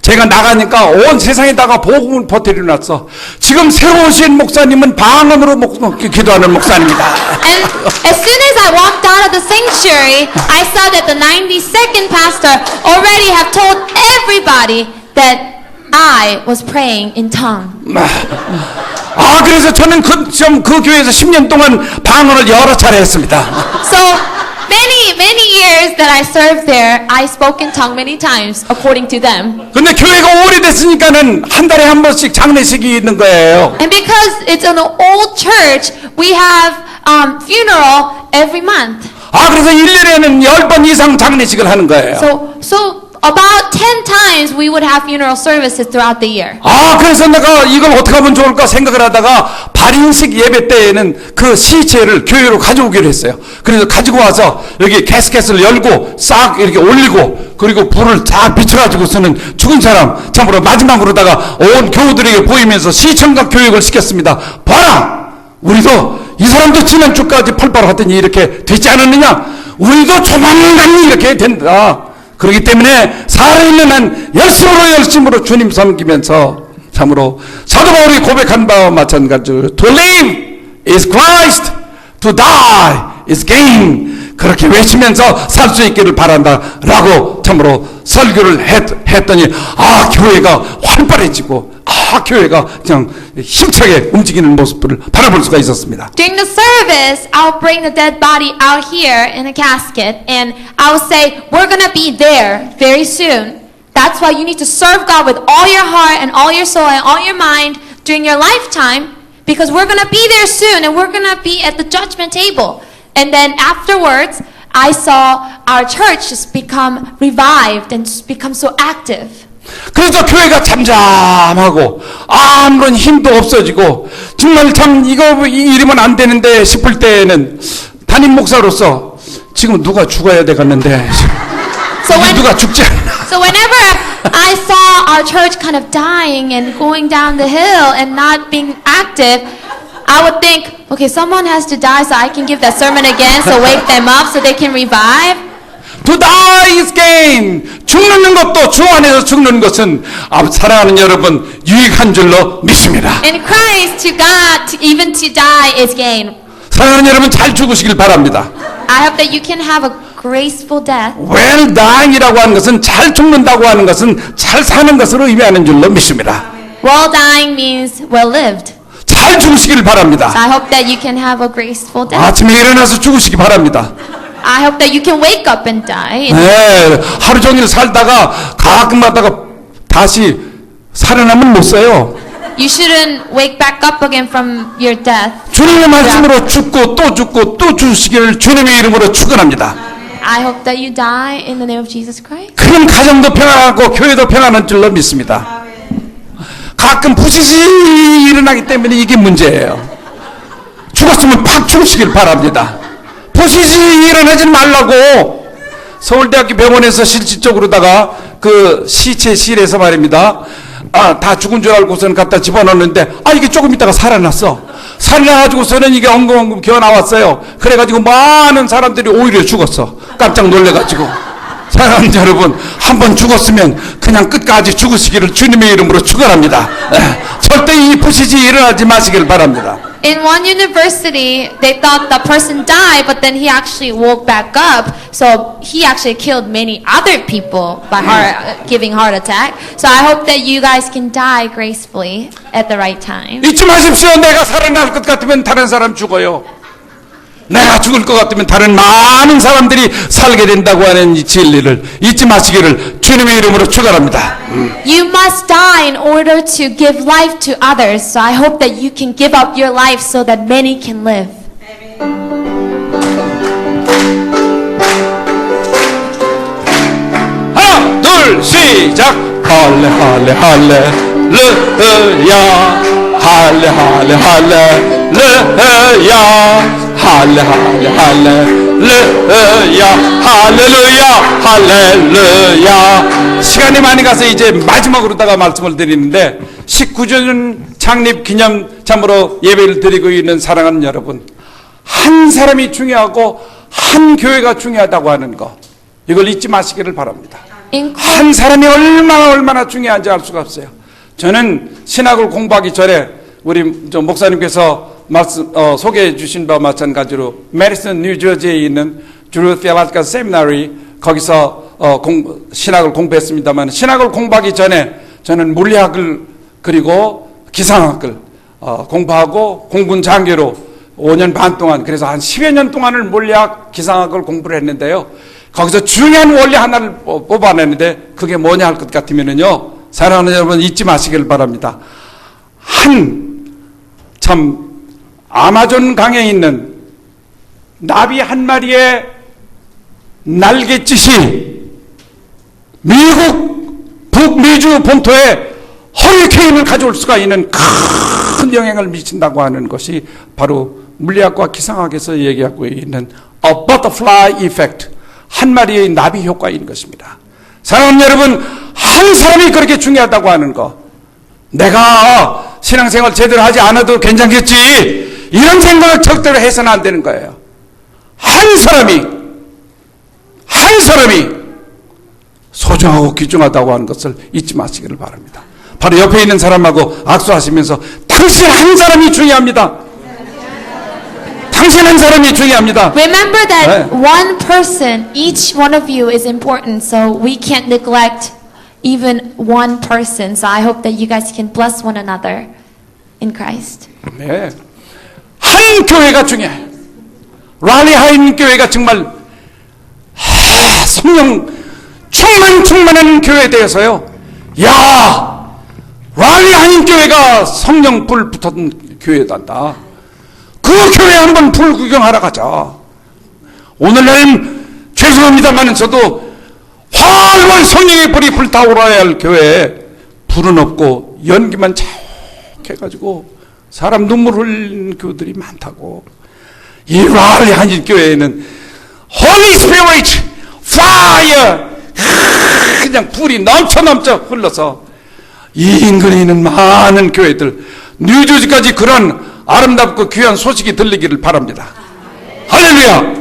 Speaker 1: 제가 나가니까 온 세상에다가 복음을 퍼뜨려 놨어. 지금 새로 오신 목사님은 방언으로 기도하는 목사입니다.
Speaker 2: And as soon as I walked out of the sanctuary, I saw that the 92nd pastor already have told everybody that I was praying in tongue.
Speaker 1: 그래서 저는 그 교회에서 10년 동안 방언을 여러 차례 했습니다.
Speaker 2: So many years that I served there, I spoke in tongue many times, according to them.
Speaker 1: 근데 교회가 오래됐으니까는 한 달에 한 번씩 장례식이 있는 거예요.
Speaker 2: And because it's an old church, we have funeral every month.
Speaker 1: 그래서 1년에는 10번 이상 장례식을 하는 거예요.
Speaker 2: So about 10 times we would have funeral services throughout the year.
Speaker 1: 그래서 내가 이걸 어떻게 하면 좋을까 생각을 하다가 발인식 예배 때에는 그 시체를 교회로 가져오기로 했어요. 그래서 가지고 와서 여기 캐스켓을 열고 싹 이렇게 올리고, 그리고 불을 쫙 비춰가지고서는 죽은 사람 참으로 마지막으로다가 온 교우들에게 보이면서 시청각 교육을 시켰습니다. 봐라! 우리도 이 사람도 지난주까지 펄펄하더니 이렇게 되지 않았느냐? 우리도 조만간 이렇게 된다. 그렇기 때문에 살아있는 한 열심으로 주님 섬기면서 참으로 사도 바울이 고백한 바와 마찬가지로 To live is Christ, to die is gain. 그렇게 외치면서 살 수 있기를 바란다 라고 참으로 설교를 했더니 교회가 활발해지고 교회가 그냥 힘차게 움직이는 모습을 바라볼 수가 있었습니다.
Speaker 2: During the service, I'll bring the dead body out here in a casket and I'll say, we're going to be there very soon. That's why you need to serve God with all your heart and all your soul and all your mind during your lifetime, because we're going to be there soon and we're going to be at the judgment table. And then afterwards, I saw our church just become revived and just become so active.
Speaker 1: 그래서 교회가 잠잠하고 아무런 힘도 없어지고 정말 참 이거 이러면 안 되는데 싶을 때에는 담임 목사로서 지금 누가 죽어야 되겠는데 누가 죽지 않나.
Speaker 2: So whenever I saw our church kind of dying and going down the hill and not being active, I would think, okay, someone has to die so I can give that sermon again, so wake them up so they can revive.
Speaker 1: To die is gain. 죽는 것도 주 안에서 죽는 것은 사랑하는 여러분 유익한 줄로 믿습니다.
Speaker 2: In Christ, to God, even to die is gain.
Speaker 1: 사랑하는 여러분 잘 죽으시길 바랍니다.
Speaker 2: I hope that you can have a graceful death.
Speaker 1: Well dying이라고 하는 것은 잘 죽는다고 하는 것은 잘 사는 것으로 의미하는 줄로 믿습니다.
Speaker 2: Well dying means well lived.
Speaker 1: 잘 죽으시길 바랍니다.
Speaker 2: So I hope that you can have a graceful death.
Speaker 1: 아침에 일어나서 죽으시기 바랍니다.
Speaker 2: I hope that you can wake up and die.
Speaker 1: 네, 하루 종일 살다가 가끔가다가 다시 살아나면 못 써요.
Speaker 2: You shouldn't wake back up again from your death.
Speaker 1: 주님의 말씀으로 죽고 또 죽으시기를 주님의 이름으로 축원합니다.
Speaker 2: I hope that you die in the name of Jesus Christ.
Speaker 1: 그럼 가정도 평안하고 교회도 평안한 줄로 믿습니다. 가끔 부시시 일어나기 때문에 이게 문제예요. 죽었으면 팍 죽으시길 바랍니다. 보시지 일어나지 말라고. 서울대학교 병원에서 실질적으로다가 그 시체실에서 말입니다. 다 죽은 줄 알고서는 갖다 집어넣는데 이게 조금 있다가 살아났어. 살아나가지고서는 이게 엉금엉금 기어 나왔어요. 그래가지고 많은 사람들이 오히려 죽었어. 깜짝 놀래가지고. 사랑하는 여러분, 한번 죽었으면 그냥 끝까지 죽으시기를 주님의 이름으로 축원합니다. 절대 이 부시지 일어나지 마시길 바랍니다.
Speaker 2: In one university, they thought the person died, but then he actually woke back up. So he actually killed many other people by giving heart attack. So I hope that you guys can die gracefully at the right time.
Speaker 1: 잊지 마십시오. 내가 살아날 것 같으면 다른 사람 죽어요. 내가 죽을 것 같으면 다른 많은 사람들이 살게 된다고 하는 이 진리를 잊지 마시기를 주님의 이름으로 축원합니다.
Speaker 2: You must die in order to give life to others. So I hope that you can give up your life so that many can live.
Speaker 1: 하나, 둘, 시작. 할래 할래 할렐루야. 할래 할래 할렐루야. 할래 할래 할렐루야. 할렐루야 할렐루야. 시간이 많이 가서 이제 마지막으로다가 말씀을 드리는데 19주년 창립 기념참으로 예배를 드리고 있는 사랑하는 여러분, 한 사람이 중요하고 한 교회가 중요하다고 하는 거, 이걸 잊지 마시기를 바랍니다. 한 사람이 얼마나 중요한지 알 수가 없어요. 저는 신학을 공부하기 전에 우리 목사님께서 소개해 주신 바와 마찬가지로 메디슨 뉴저지에 있는 주루 테올로지컬 세미나리, 거기서 신학을 공부했습니다만, 신학을 공부하기 전에 저는 물리학을 그리고 기상학을 공부하고 공군 장교로 5년 반 동안, 그래서 한 10여 년 동안을 물리학 기상학을 공부를 했는데요. 거기서 중요한 원리 하나를 뽑아내는데 그게 뭐냐 할 것 같으면요, 사랑하는 여러분 잊지 마시길 바랍니다. 참 아마존 강에 있는 나비 한 마리의 날갯짓이 미국 북미주 본토에 허리케인을 가져올 수가 있는 큰 영향을 미친다고 하는 것이 바로 물리학과 기상학에서 얘기하고 있는 a butterfly effect, 한 마리의 나비 효과인 것입니다. 사랑하는 여러분, 한 사람이 그렇게 중요하다고 하는 거, 내가 신앙생활 제대로 하지 않아도 괜찮겠지, 이런 생각을 절대로 해서는 안 되는 거예요. 한 사람이 소중하고 귀중하다고 하는 것을 잊지 마시기를 바랍니다. 바로 옆에 있는 사람하고 악수하시면서 당신 한 사람이 중요합니다. 당신 한 사람이 중요합니다.
Speaker 2: Remember that one person, each one of you is important, so we can't neglect even one person. So I hope that you guys can bless one another in Christ.
Speaker 1: 네, 한 교회가 중요해. 랄리 하인 교회가 정말 성령 충만한 교회에 대해서요, 야, 랄리 하인 교회가 성령 불 붙었던 교회단다. 그 교회 한번 불 구경하러 가자. 오늘날은 죄송합니다만 저도 활활 성령의 불이 불타오르어야 할 교회에 불은 없고 연기만 쫙 해가지고 사람 눈물 흘리는 교회들이 많다고. 이 랄리 한인 교회에는 Holy Spirit Fire, 그냥 불이 넘쳐 흘러서 이 인근에 있는 많은 교회들, 뉴저지까지 그런 아름답고 귀한 소식이 들리기를 바랍니다. 할렐루야.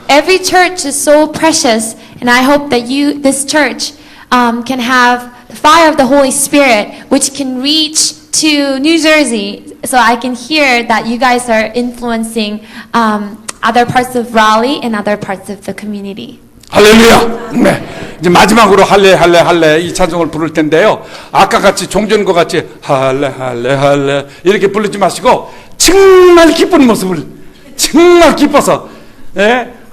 Speaker 2: Every church is so precious, and I hope that this church, can have the fire of the Holy Spirit, which can reach to New Jersey. So I can hear that you guys are influencing other parts of Raleigh and other parts of the community.
Speaker 1: 할렐루야. 네, 이제 마지막으로 할래 이 찬송을 부를 텐데요, 아까 같이 종전과 같이 할래 이렇게 부르지 마시고 정말 기쁜 모습을, 정말 기뻐서,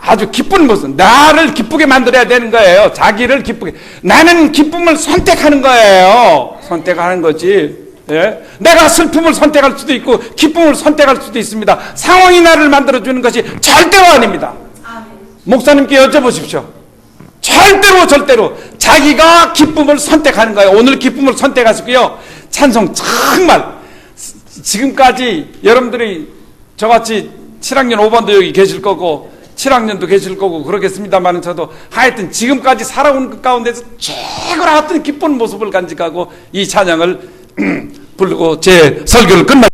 Speaker 1: 아주 기쁜 모습, 나를 기쁘게 만들어야 되는 거예요. 자기를 기쁘게. 나는 기쁨을 선택하는 거예요. 선택하는 거지. 내가 슬픔을 선택할 수도 있고 기쁨을 선택할 수도 있습니다. 상황이 나를 만들어주는 것이 절대로 아닙니다. 목사님께 여쭤보십시오. 절대로 자기가 기쁨을 선택하는 거예요. 오늘 기쁨을 선택하시고요, 찬송 정말 지금까지 여러분들이 저같이 7학년 5반도 여기 계실 거고 7학년도 계실 거고 그러겠습니다만 저도 하여튼 지금까지 살아온 것 가운데서 최고로 어떤 기쁜 모습을 간직하고 이 찬양을 부르고 제 설교를 끝마